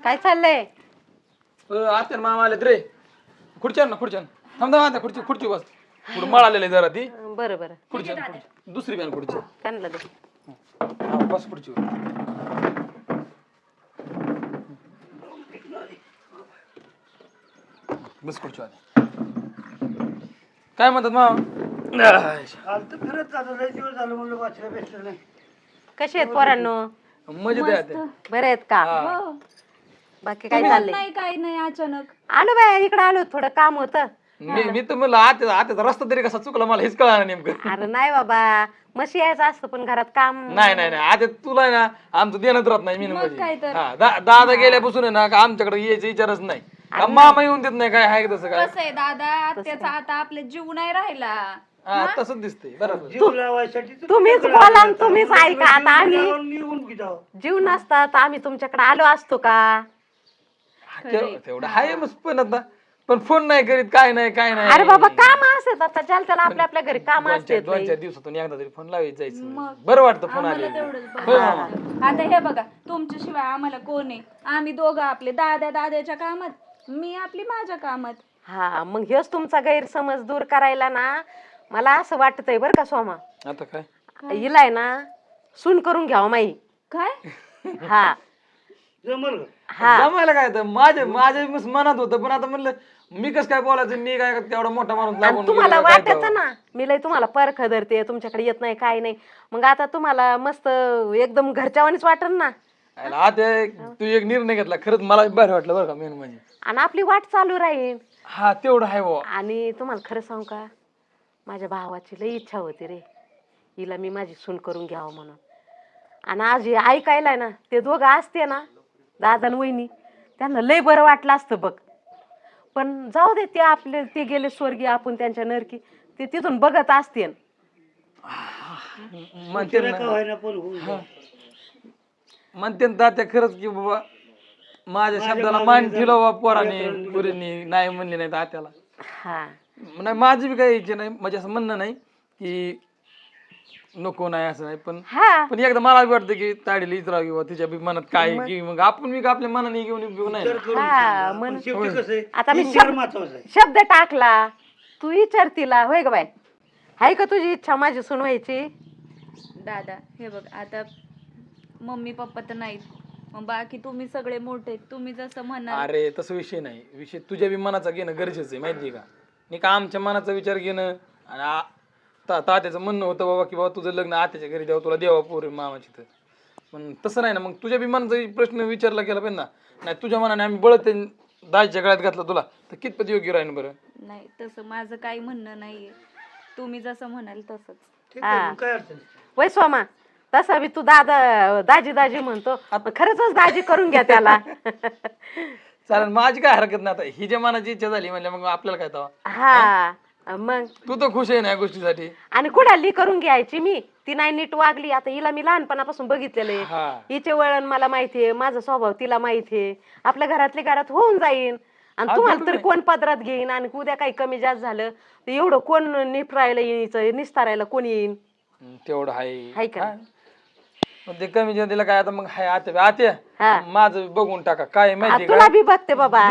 काय चाललंय? आता मामा आलेत रे. खुर्च्यान थांब आता खुर्ची खुर्ची बस. पुढे मळ आलेले जरा ती. बरं बरं, खुर्ची दुसरी बॅन खुर्ची. त्यांना दे. बस खुर्चीवर. बस खुर्चीवर. काय म्हणतात मामा? आलत फिरत जातो लय दिवस झालं म्हणलं वाचलं भेटलं नाही. कसे आहेत पोरांनो? मजेत आहे ते. बरे आहेत का? हो. बाकी काय चाललंय? नाही काही नाही, अचानक आलो बाय, इकडे आलो, थोडं काम होतं. मी तर म्हणलं आता रस्ता तरी कसा चुकला मला हेच कळलं नेमकं. अरे नाही बाबा, मशी यायचं असतं पण घरात काम. नाही आता तुला आहे ना आमचं देणंच राहत नाही. मग काय तर. दादा गेल्यापासून आहे ना का आमच्याकडे यायचं विचारच नाही. का मामा येऊन देत नाही काय आहे तसं काय? कसं आहे दादा, त्याचा आता आपले जीव नाही राहिला. तसंच दिसतंय बरोबर. जीव लावायसाठी तर तुम्हीच बोला आणि तुम्हीच ऐका. आता आम्ही निघून गेलो. जीव नसतात आम्ही तुमच्याकडे आलो असतो का? तेवढं आहे मग पण फोन नाही करीत काय नाही अरे बाबा काम असत, आता ज्याला त्याला आपल्या आपल्या घरी काम असते. 2-4 दिवसातून एकदा तरी फोन लावायचं जायचं. मग. बरं वाटतं फोन आम्हाला आले. तेवढंच बरं वाटतं. आता हे बघा, तुमच्याशिवाय आम्हाला कोण आहे? आम्ही दोघं आपले दादाच्या कामात, मी आपली माझ्या कामात. हा, मग हेच तुमचा गैरसमज दूर करायला ना मला असं वाटतंय बरं का सोमा, आता काय हिलाय ना सून करून घ्यावं माई. काय? हा जमल का? हा, जमायला काय तर माझ्या मनात होतं, पण आता म्हणलं मी कसं काय बोलायचं, मी काय तेवढा मोठा माणूस आणि लागून तुम्हाला गेलो, काय वाटत करावं? ना मी लय तुम्हाला परख धरते, तुमच्याकडे येत नाही काय नाही, मग आता तुम्हाला मस्त एकदम घरच्यावानीच वाटन ना. आता तू एक निर्णय घेतला, खरंच मला बरं वाटलं बरं का. मेन म्हणजे आणि आपली वाट चालू राहील. हा तेवढं आहे बाबा. आणि तुम्हाला खरं सांगू का, माझ्या भावाची लई इच्छा होती रे, हिला मी माझी सून करून घ्यावं म्हणून. आणि आज हे ऐकायलाय ना, ते दोघं असते ना दादा आणि वहिनी, त्यांना लय बरं वाटलं असतं बघ. पण जाऊ दे, ते आपले ते गेले स्वर्गीय, आपण त्यांच्या नरकी, ते तिथून बघत असते. म्हणते उशिरा का व्हायना पण होऊन जाईल. म्हणते तात्या खरंच की बाबा माझ्या शब्दाला मान ठेवला बाबा. पोरांनी पुरींनी नाही म्हणले नाही तात्याला. हा, नाही माझी बी काही इच्छा नाही, म्हणजे असं म्हणणं नाही की नको नाही असं नाही, पण हा, पण एकदा मला बी वाटतं की ताडीला इचरा किंवा तिच्या बी मनात काय की मग आपण मी आपल्या मनाने घेऊ नाही. विचार करून हा, सांगा. म्हण- पण शेवटी कसं आहे, आता मी विचार महत्वाचा आहे. शब्द टाकला, तू विचार तिला, होय ग बाय, हाय का तुझी इच्छा माझी सून व्हायची? दादा हे बघ, आता मम्मी पप्पा तर नाहीत, मग बाकी तुम्ही सगळे मोठे, तुम्ही जसं म्हणाल. अरे तसं विषय नाही, विषय तुझ्या बी मनाचा घेणं गरजेचं आहे माहिती का. नाही का आमच्या मनाचा विचार घेणं, आणि तात्याचं म्हणणं होतं बाबा की बाबा तुझं लग्न आत्याच्या घरी द्यावं, तुला द्यावा पोरी मामाची. तर पण तसं नाही ना, मग तुझ्या बी मनाचा प्रश्न विचारला गेला पाहिजे ना. नाही तुझ्या मनाने आम्ही बळत दाजीच्या गळ्यात घातलं तुला, तर कितपत योग्य राहील बरं? नाही तसं माझं काही म्हणणं नाहीये, तुम्ही जसं म्हणाल तसंच. ठीक आहे, मग काय अडचण नाही. वय सोमा, तसा बी तू दाजी म्हणतो, मग खरंच दाजी करून घ्या त्याला. चालेल, माझी काय हरकत नाही. आता ही ज्या मनाची इच्छा झाली म्हणजे मग आपल्याला काय तवा. हा, मग तू तर खुश आहे ना या गोष्टीसाठी. आणि कुणाली करून घ्यायची मी, ती नाही नीट वागली. आता हिला मी लहानपणापासून बघितलेलं आहे, हा हिचे वळण मला माहितीये, माझा स्वभाव तिला माहितीये, आपल्या घरातल्या घरात होऊन जाईन. आणि हा, तुम्हाला बरोबर तरी आहे. कोण पदरात घेईन, आणि उद्या काही कमी जास्त झालं तर एवढं कोण निफरायला यायचं, निस्तारायला कोण येईन? तेवढं हाय आहे का? पण ते कमी जनतेला काय आता मग हाय आत्या हा. माझं बघून टाका काय माहिती तुला का. बी बघते बाबा.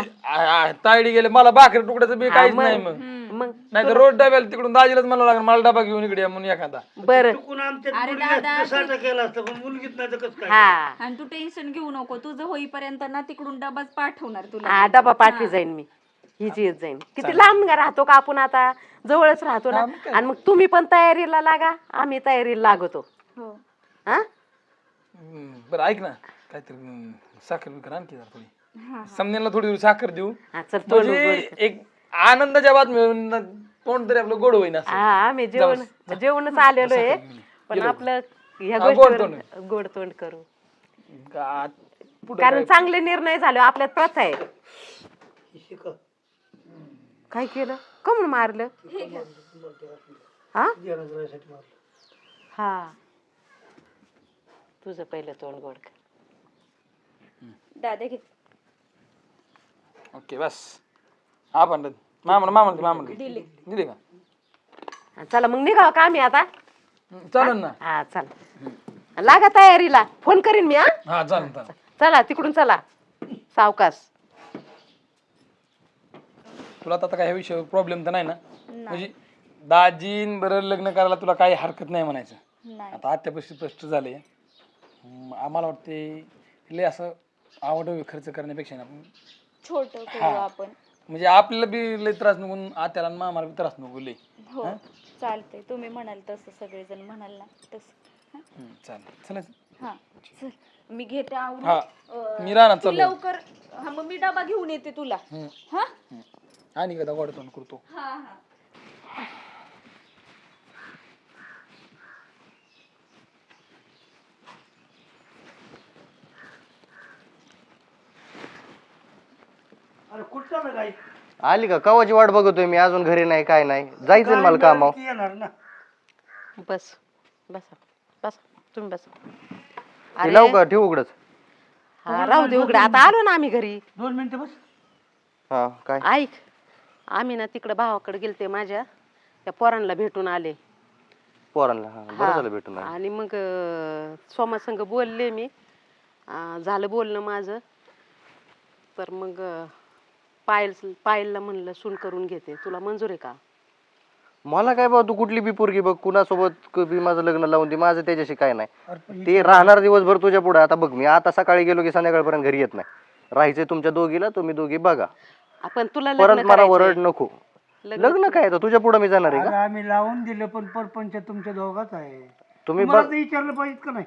तायडी गेले मला भाकरी तुकड्याचं बी काहीच नाही मग. मग नाही तर रोज डब्याला तिकडून दाजीलाच मला लागणार, मला डबा घेऊन इकडे या म्हणून एखादा. बरं, चुकून आमच्या अरे मुलीला दादा, साठा केला असतं, पण मुलगीत नाही तर कसं काय. हा आणि तू टेन्शन घेऊ नको, तुझं होईपर्यंत ना तिकडून डबाच पाठवणार तुला. हा, डबा पाठवी जाईन मी, हिची येत जाईन. किती लांब राहतो का आपण, आता जवळच राहतो ना. हा, मग काय. आणि मग तुम्ही पण तयारीला लागा, आम्ही तयारीला लागतो. हो. हा, बरं ऐक ना, काहीतरी साखर बिकर आणखी जरा थोडी. हा. समजेला थोडी साखर देऊ, हा, चल तोंड म्हणजे उघड. एक आनंदाच्या बातमी तोंड तरी आपलं गोड होईन असं. हा, आम्ही जेवणच आलेलो आहे, पण आपलं ह्या हा, गोड गोष्टीवर गोड तोंड करू, पुढे कारण चांगले निर्णय झाले. आपल्यात प्रथा आहे. शिका. काय केलं, कमून मारलं? हा जेवण करायसाठी मारलं. हा, तुझं पहिलं तोंड गोड कर. दादा घे. ओके बस. आपण मामा दिले का? चला मग निघाव का आम्ही आता? चालेल ना. हा चला, लागा तयारीला, फोन करीन मी. हा चालेल चालेल. चला तिकडून चला सावकाश. तुला आता काय ह्या विषयावर प्रॉब्लेम तर नाही ना? म्हणजे दाजीन बरं लग्न करायला तुला काही हरकत नाही म्हणायचं. नाही. आता आत्यापाशी स्पष्ट झाले. आम्हाला वाटते लय असं आवड खर्च करण्यापेक्षा ना छोट करू हा. आपण. म्हणजे आपल्याला बी लय त्रास नको आणि आत्याला आणि मामाला बी त्रास नको लय. हो चालतंय, तुम्ही म्हणाल तसं, सगळेजण म्हणाल ना तसं. चालेल चला. हा चल, मी घेते आवरून. हा मी राहणार तू चालू. लवकर. हा मग मी डबा घेऊन येते तुला. हा आणि कदा वाढतो करतो. हा हा. अरे कुठं चाललं काय? आली का? कवाची वाट बघतोय मी, अजून घरी नाही काय नाही. जायचंय काय मला कामावर. नक्की येणार ना. बस बसा बसा, तुम्ही बसा. ते लावू का? ठेवू उघडच. हा राहू दे उघडं, आता आलो ना आम्ही घरी. 2 मिनिटं बस. हा काय? ऐक, आम्ही ना तिकडे भावाकडे गेलते माझ्या, त्या पोरांना भेटून आले. पोरांना? हा बरं झालं भेटून आलं. आणि मग सोमासंग बोलले मी. झालं बोलणं माझं. तर मग पायलला म्हणलं सून करून घेते, तुला मंजूर आहे का? मला काय बा, तू कुठली बी पोरगी बघ, कुणासोबत बी माझं लग्न लावून दे, माझं त्याच्याशी काय नाही. अरे पण ते राहणार दिवसभर तुझ्या पुढे. आता बघ, मी आता सकाळी गेलो की संध्याकाळपर्यंत घरी येत नाही. राहायचंय तुमच्या दोघीला, तुम्ही दोघी बघा. आपण तुला परत लग्न मला करायचंय. वरड नको. लग्न काय आता तुझ्या पुढे मी जाणार आहे अरे का? आम्ही लावून दिलं पण परपंच तुमच्या दोघाच आहे. तुम्ही मला बघ, तर विचारलं पाहिजे का नाही?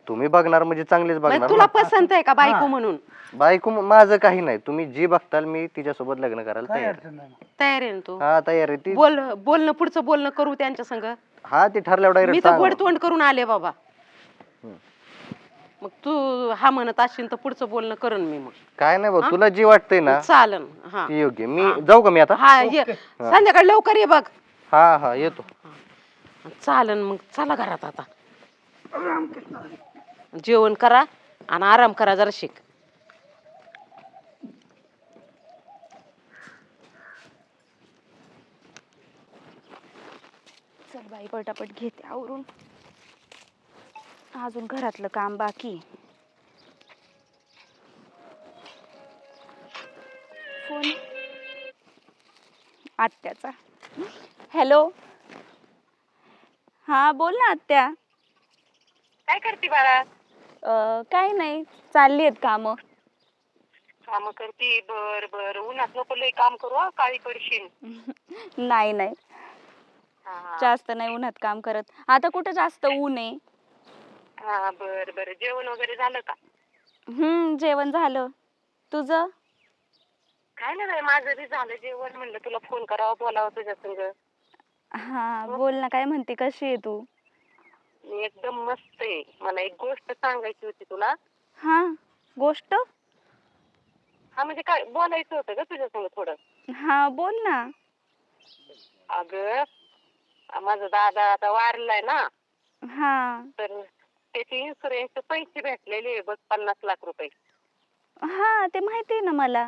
तुम्ही बघणार म्हणजे चांगलेच मग बघणार तुला ना. पसंत आहे का बायको म्हणून? बायको माझं काही नाही, तुम्ही जी बघताल मी तिच्यासोबत लग्न करायला काय तयार आहे. अडचण नाही. तयार आहे ना तू? हा तयार आहे ती. बोलणं पुढचं बोलणं करू त्यांच्या संग. हा ते ठरल्यावर मी डायरेक्ट तर सांग. गोड तोंड करून आले बाबा. हम्म. मग तू हा म्हणत असशील तर पुढचं बोलणं करण मी. मग काय नाही बघ, तुला जी वाटतंय ना चालन. हा ती योग्य. मी जाऊ का मी आता? हा ये, संध्याकाळी लवकर ये बघ. हा हा येतो. चालन मग, चला घरात आता. जेवण करा आणि आराम करा जरा शिक. चल बाई, पटापट घेते आवरून, अजून घरातलं काम बाकी. फोन आत्याचा. हॅलो. हा बोल ना आत्या. काय करते बाळा? काय नाही, चालली आहेत कामं. काम करते? बर बर, उन्हात नको लय काम करू, काळी पडशील. नाही नाही, जास्त नाही उन्हात काम करत. आता कुठं जास्त ऊन आहे. हा बर बर, जेवण वगैरे झालं का? जेवण झालं. तुझं? काय नाही बाई, माझं बी झालं जेवण. म्हणलं तुला फोन करावा, बोलावं तुझ्या संग. हा बोल ना, काय म्हणते, कशी आहे तू? मी एकदम मस्त आहे. मला एक गोष्ट सांगायची होती तुला. हा गोष्ट? हा म्हणजे काय बोलायचं होतं ग तुझ्या संग थोडं. हा बोल ना. अगं, माझा दादा आता वारलाय ना, हा तर त्याचे इन्शुरन्सचे पैसे भेटलेले बघ, 50 लाख रुपये. हा ते माहिती आहे ना मला.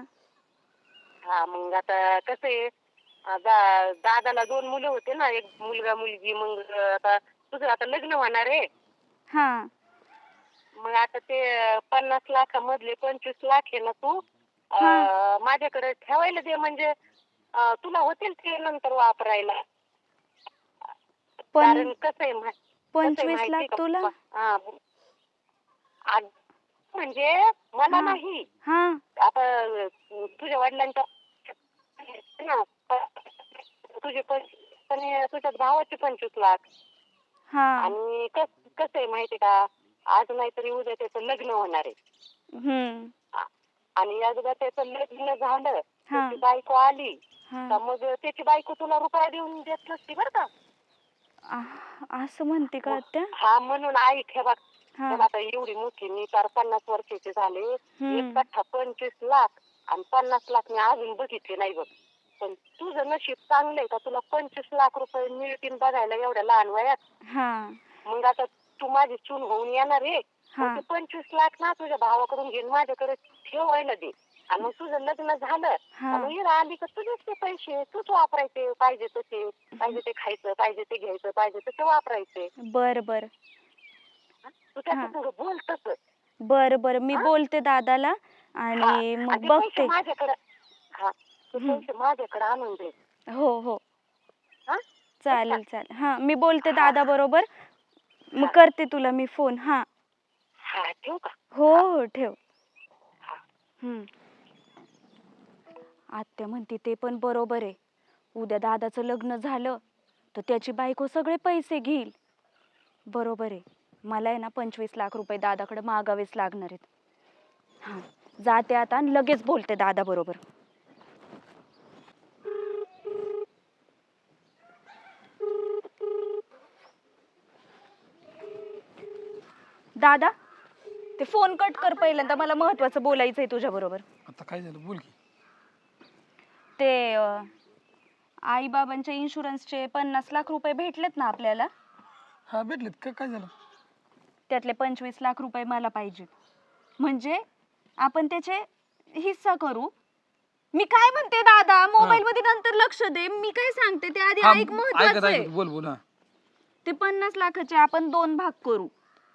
हा मग आता कसं आहे, दादाला 2 मुलं होते ना, एक मुलगा मुलगी. मग आता तुझं आता लग्न होणार आहे. हा मग आता ते 50 लाखामधले 25 लाख आहे ना, तू माझ्याकडे ठेवायला दे. म्हणजे तुला होतील ते नंतर वापरायला. पण कारण कसं आहे 25 लाख तुला? हा म्हणजे मला नाही. हा आता तुझ्या वडिलांच्या तुझे तुझ्या भावाचे 25 लाख. हा आणि कसं आहे माहिती का, आज नाहीतरी उद्या त्याचं लग्न होणार आहे. आणि एकदा त्याचं लग्न झालं, त्याची बायको आली तर मग त्याची बायको तुला रुपया देऊन देत नसती बरं का. असं म्हणते का त्या? हा म्हणून ऐक, हे बघ, आता एवढी मोठी मी 50 वर्षाची झाले. एक कट्टा 25 लाख आणि 50 लाख मी अजून बघितले नाही बघ. पण तुझं नशीब चांगलंय का तुला 25 लाख रुपये मिळतील बघायला एवढ्या लहान वयात. मग आता तू माझी चूल होऊन येणार आहे. 25 लाख ना तुझ्या भावाकडून घेऊन माझ्याकडे ठेवायला दे. आणि मग तुझं लग्न झालं हा. मग हिला आली का तुझेच ते पैसे तूच वापरायचे पाहिजे तसे पाहिजे ते खायचं पाहिजे ते घ्यायचं पाहिजे तसे वापरायचे बर बर तू त्याचं थोडं बोल तसं बर बर मी बोलते दादाला आणि आणि मग ते पैसे बघते. माझ्याकडे हा ते पैसे माझ्याकडे आणून दे हो हो हा चालेल चालेल. हा मी बोलते दादा बरोबर मग करते तुला मी फोन. हा हा ठेवू का हो हो ठेव. आत्या म्हणते ते पण बरोबर आहे. उद्या दादाचं लग्न झालं तर त्याची बायको सगळे पैसे घेईल. बरोबर आहे. मला आहे ना 25 लाख रुपये दादाकडे मागावेच लागणार आहेत. हा जाते आता आणि लगेच बोलते दादा बरोबर. दादा ते फोन कट कर पहिल्यांदा मला महत्वाचं बोलायचं आहे तुझ्या बरोबर. आता काय झालं बोल की. ते आई बाबांच्या इन्शुरन्सचे 50 लाख रुपये भेटलेत ना आपल्याला. हा भेटलेत का काय झालं. त्यातले 25 लाख रुपये मला पाहिजेत. म्हणजे आपण त्याचे हिस्सा करू. मी काय म्हणते दादा मोबाईल मध्ये नंतर लक्ष दे. मी काय सांगते ते आधी ऐक महत्वाचं आहे. बोल बोल. हा ते 50 लाखाचे आपण 2 भाग करू.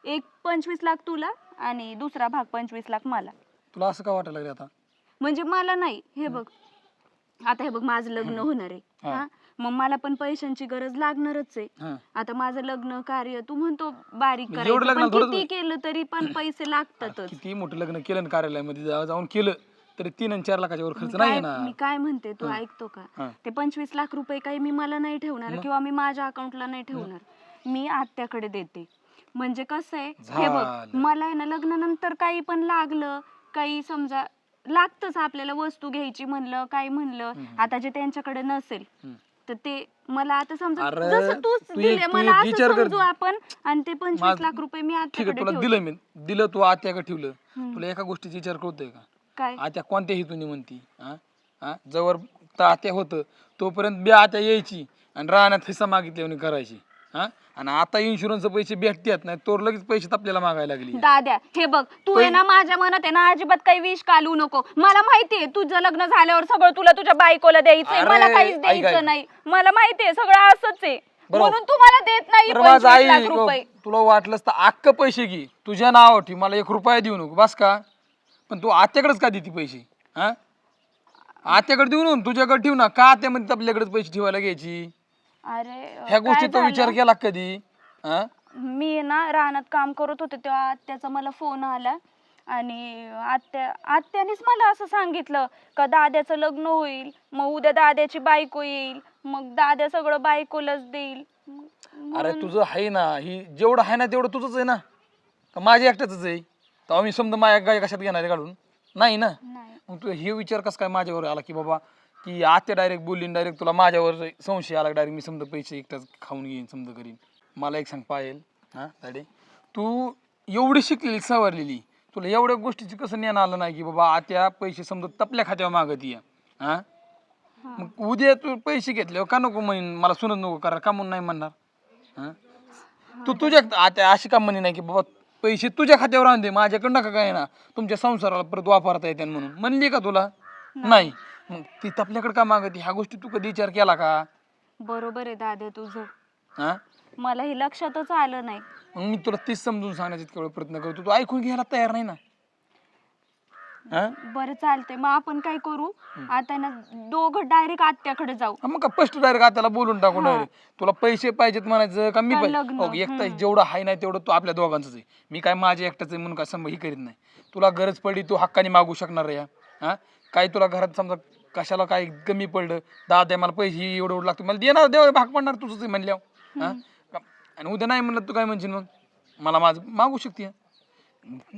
एक 25 लाख तुला आणि दुसरा भाग 25 लाख मला. तुला असं का वाटायला लागलं आता. म्हणजे मला नाही हे बघ आता हे बघ माझं लग्न होणार आहे. हा मग मला पण पैशांची गरज लागणारच आहे. हा. आता माझं लग्न कार्य तू म्हणतो बारीक म्हणजे एवढं करायचं लग्न पण थोडं- किती केलं तरी पण पैसे लागतातच. किती मोठं लग्न केलं ना कार्यालयामध्ये जाऊन केलं तरी 3 आणि 4 लाखाच्या वर खर्च नाही ना. मी काय म्हणते तू ऐकतो का. हा. ते 25 लाख रुपये काही मी मला नाही ठेवणार किंवा मी माझ्या अकाउंटला नाही ठेवणार. मी आत्याकडे देते. म्हणजे कसं आहे हे बघ झालं. मला आहे ना लग्नानंतर काही पण लागलं काही समजा लागतच आपल्याला वस्तू घ्यायची म्हणलं काय म्हणलं आता जे त्यांच्याकडे नसेल तर ते मला आता समजा अरे, जसं तूच तू दिले एक मला असं विचार कर. समजू आपण आणि ते 25 लाख रुपये मी ठीक आहे आत्याकडे तुला ठेवते. दिलं मी दिलं तू आत्याकडे ठेवलं. तुला एका गोष्टीचा विचार कळतोय का. काय आत्या कोणत्या हेतूने म्हणती. हा हा जवळ आत्या होतं तोपर्यंत बी आत्या यायची आणि रानात हिस्सा मागितल्याने करायची. हा आणि आता इन्शुरन्स पैसे भेटतात नाही तोर लगेच पैसे आपल्याला मागायला लागली. दाद्या हे बघ तू आहे ना माझ्या मनात आहे ना अजिबात काही विष घालू नको. मला माहितीये तुझं लग्न झाल्यावर सगळं तुला तुझ्या बायकोला द्यायचंय अरे, मला काहीच ऐक, द्यायचं ऐक. नाही. मला माहितीये सगळं असंच आहे बरोबर. म्हणून तुम्हाला देत नाही बरं, माझं 25 लाख आई रुपये. तुला वाटलंस तर अख्ख पैसे घे तुझ्या नावावर ठेव मला 1 रुपया देऊ नको बस का. पण तू आत्याकडेच का देते पैसे. हा आत्याकडे देऊ नको तुझ्याकडे ठेव ना का आत्यामध्ये आपल्याकडेच पैसे ठेवायला घ्यायची. अरे ह्या काय गोष्टीचा विचार झालं? केला कधी. हा मी ना रानात काम करत होते तेव्हा आत्याचा मला फोन आला आणि आत्यानेच मला असं सांगितलं का दाद्याचं लग्न होईल मग उद्या दाद्याची बायको येईल मग दाद्या सगळं बायकोलाच देईल. अरे तुझं आहे ना ही जेवढं आहे ना तेवढं तुझंच आहे ना का माझ्या एकट्याच आहे. तेव्हा मी समजा माझ्या गाय कशात घेणार आहे काढून नाही ना. नाही मग तू हे विचार कस काय माझ्यावर आला की बाबा की आत्या डायरेक्ट बोलली डायरेक्ट तुला माझ्यावर संशय आला डायरेक्ट मी समजा पैसे एकटाच खाऊन घेईन समजा करीन. मला एक सांग पायल हा दाडे तू एवढी शिकलेली सवरलेली तुला एवढ्या गोष्टीची कसं ज्ञान आलं नाही की बाबा आत्या पैसे समजा तपल्या खात्यावर मागत या. हा मग उद्या तू पैसे घेतले का नको म्हणून मला सुनत नको करा का म्हणून नाही म्हणणार. हा तू तुझ्या आत्या अशी का म्हणे नाही की बाबा पैसे तुझ्या खात्यावर आणून दे माझ्याकडं नका काय ना तुमच्या संसाराला परत वापरता येते म्हणून म्हणली का तुला नाही. मग ती आपल्याकडे का मागते ह्या गोष्टी तू कधी विचार केला का. बरोबर आहे दादा तुझं. हा मला हे लक्षातच आलं नाही. मग मी तुला तीच समजून सांगण्याचा इतका वेळ प्रयत्न करतो तू ऐकून घ्यायला तयार नाही ना. हा बरं चालतंय मग आपण काय करू आता ना दोघं डायरेक्ट आत्याकडे जाऊ. मग का फर्स्ट डायरेक्ट आत्याला बोलून टाकू डायरेक्ट तुला पैसे पाहिजेत म्हणायचं का मी का पाहिजे लग्न? एकटा जेवढं आहे नाही तेवढं तू आपल्या दोघांचंच आहे. मी काय माझ्या एकट्याचं आहे म्हणून काय समजा ही करीत नाही. तुला गरज पडली तू हक्काने मागू शकणार आहे. हा काय तुला घरात समजा कशाला काय कमी पडलं दादा मला पैसे एवढं लागतं मला देणार देव भाग पडणार तुझंच आहे म्हणल्यावर. हा आणि उद्या नाही म्हणलं तू काय म्हणशील मग मला माझं मागू शकते.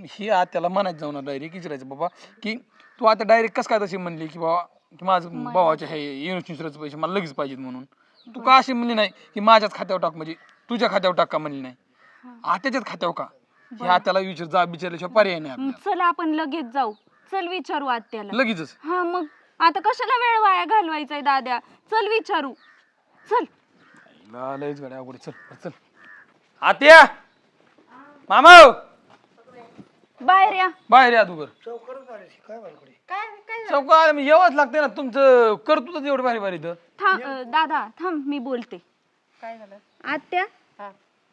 ही आत्याला म्हणायचं जाऊ ना डायरेक्ट विचारायचं बाबा की तू आता डायरेक्ट कसं काय तशी म्हणली की बाबा की माझं भावाचे हे इन्शुरन्स पैसे मला लगेच पाहिजेत म्हणून तू का अशी म्हणली नाही की माझ्याच खात्यावर टाक म्हणजे तुझ्या खात्यावर टाक का म्हणली नाही आत्याच्याच खात्यावर का. हे आत्याला विचारल्याशिवाय पर्याय नाही आपल्याला. चल आपण लगेच जाऊ. चल विचारू आत्याला. लगेचच हा मग आता कशाला वेळ वाया घालवायचाय दाद्या. चल विचारू. चल लयच गाड्या अवघड चल चल आत्या मामा बाहेर या. बाहेर या अगोदर. चौकरच आले काय बालकडे काय काय चौक आलं मी यावंच लागते ना, तुमचं करतो एवढं भारी भारी इथं. दादा थांब, मी बोलते. काय झालं? आत्या, हा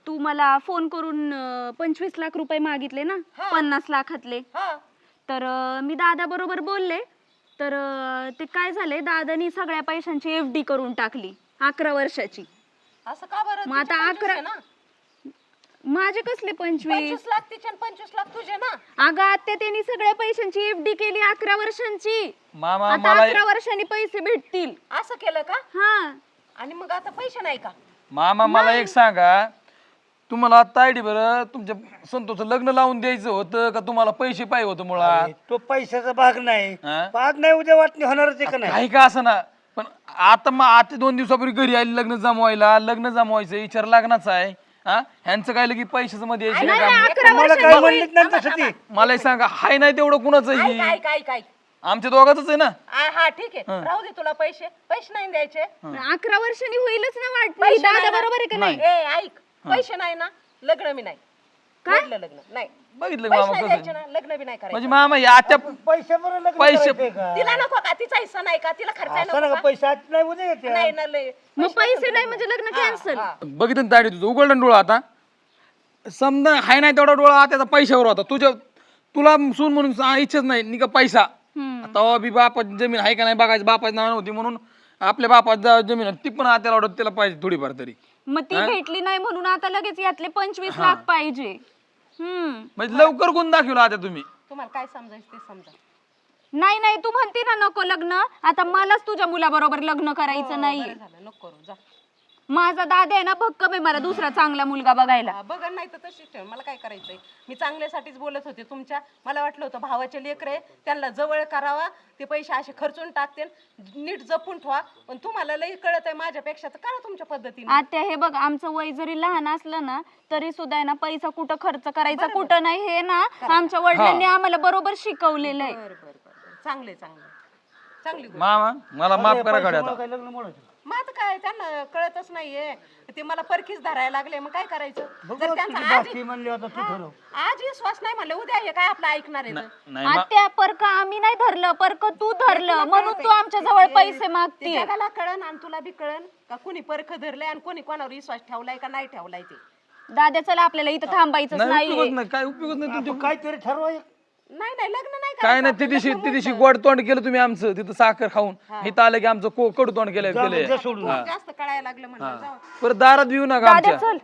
तू मला फोन करून 25 लाख रुपये मागितले ना, 50 लाखातले. हा तर मी दादा बरोबर बोलले. तर ते काय झाले, दादानी सगळ्या पैशांची FD करून टाकली 11 वर्षाची. असं का बरं? मग आता तिचे 25 11 आहे ना? माझे कसले 25? 25 लाख तिचे आणि 25 लाख तुझे ना. अगं आत्या, त्यांनी सगळ्या पैशांची FD केली 11 वर्षांची. मामा आता मला 11 वर्षांनी पैसे भेटतील. असं केलं का? हा, आणि मग आता पैसे नाही का? मामा मला एक सांगा, तुम्हाला तायडी बरं तुमच्या संतोषचं लग्न लावून द्यायचं होतं का तुम्हाला पैसे पाहिजे होतं मुळात? तो पैशाचा भाग नाही, हा? भाग नाही, उद्या वाटणी होणारच आहे का नाही? काही का असं ना, पण आता मग आता 2 दिवसापूर्वी घरी आली लग्न जमवायचं विचार लागणारच आहे. हा, ह्यांचं काय लगी पैशाचं मध्ये यायचं नाही, नाही नाही, का? 11 मला काय वर्षांनी म्हणलीत नाही तसं ती. मला एक सांगा, हाय नाही तेवढं कुणाचं ऐक ही ऐक ऐक ऐक. आमच्या दोघांच आहे ना. हा ठीक आहे, राहू दे. तुला पैसे पैसे नाही द्यायचे. 11 वर्षांनी होईलच ना वाटतं. पैसे दादा नाही ना. बरोबर आहे का नाही? ए ऐक, पैसे नाही ना, लग्न मी नाही. मोडलं लग्न नाही. बघितलं पैसे मामा नाही कसं द्यायचे आहे. ना, लग्न बी नाही म्हणजे करायचं. मामा या आत्या पैसे बरं लग्न पैसे- करायचंय का? तिला नको का? तिचा हिस्सा नाही का? तिला खर्च असं नको नका, का? पैसे आज नाही उद्या येते. नाही ना लय. मग पैसे नाही म्हणजे लग्न कॅन्सल. बघितलं ना तायडी तुझं उघडलं डोळा आता. समजा हाय नाही तेवढा डोळा त्याचा पैशावर होता. तुला सून म्हणून इच्छाच नाही निका पैसा. तेव्हा बी बापाची जमीन आहे का नाही बघायचं, बापाची नाव नव्हती म्हणून आपल्या बापाची जमीन आहे, ती पण आत्याला आवडत, त्याला पाहिजे थोडीफार तरी. मग ती भेटली नाही म्हणून आता लगेच यातले 25 लाख पाहिजे. म्हणजे लवकर गुण दाखवला आता तुम्ही. तुम्हाला काय समजायचं ते समजा. नाही नाही, तू म्हणते ना नको लग्न, आता मलाच तुझ्या मुलाबरोबर लग्न करायचं नाहीये. झालं, नको करू जा. माझा दादा आहे ना, भक्कम आहे मला दुसरा चांगला मुलगा बघायला. बघा नाही तर तशीच ठेव. मला काय करायचंय? मी चांगल्यासाठीच बोलत होते तुमच्या. मला वाटलं होतं भावाचे लेकरे त्यांना जवळ करावा, ते पैसे असे खर्चून टाकते, नीट जपून ठेवा. पण तुम्हाला लई कळत आहे माझ्यापेक्षा, तर करा तुमच्या पद्धतीने. आता हे बघ, आमचं वय जरी लहान असलं ना तरी सुद्धा आहे ना, पैसा कुठं खर्च करायचा कुठं नाही हे ना आमच्या वडिलांनी आम्हाला बरोबर शिकवलेलं आहे. बरं बरं बरं, चांगले चांगले चांगली गोष्ट. मामा मला माफ करा गाडी आता. काय लग्न मोडायचं? मग आता काय, त्यांना कळतच नाहीये. ते मला परखीच धरायला लागले, मग काय करायचं? बघू जर तुझी त्यांचा बाकी म्हणली आता तू ठरव. आज विश्वास नाही म्हणलं, उद्या हे काय आपलं ऐकणार आहे? नाही आत्या, परक आम्ही नाही धरलं, परक तू धरलं म्हणून तू आमच्या जवळ पैसे ते मागते. जगाला कळन आणि तुला बी कळन का कोणी परख धरलंय आणि कोणी कोणावर विश्वास ठेवलाय का नाही ठेवलाय ते. दादा चला, आपल्याला इथं थांबायचंच नाही नाहीये. उपयोगच नाही, काय उपयोगच नाही तुमच्या. आपण काहीतरी ठरवा एक. नाही नाही, लग्न नाही काय करायचं नाही, त्या दिवशी गोड तोंड केलं तुम्ही आमचं तिथं साखर खाऊन. इथं आलं की आमचं कडू तोंड केलं जा सोडून. आपल्याला. जास्त कळायला लागलं म्हणलं जाऊ. परत दारात येऊ नका दादा आमच्या. चल.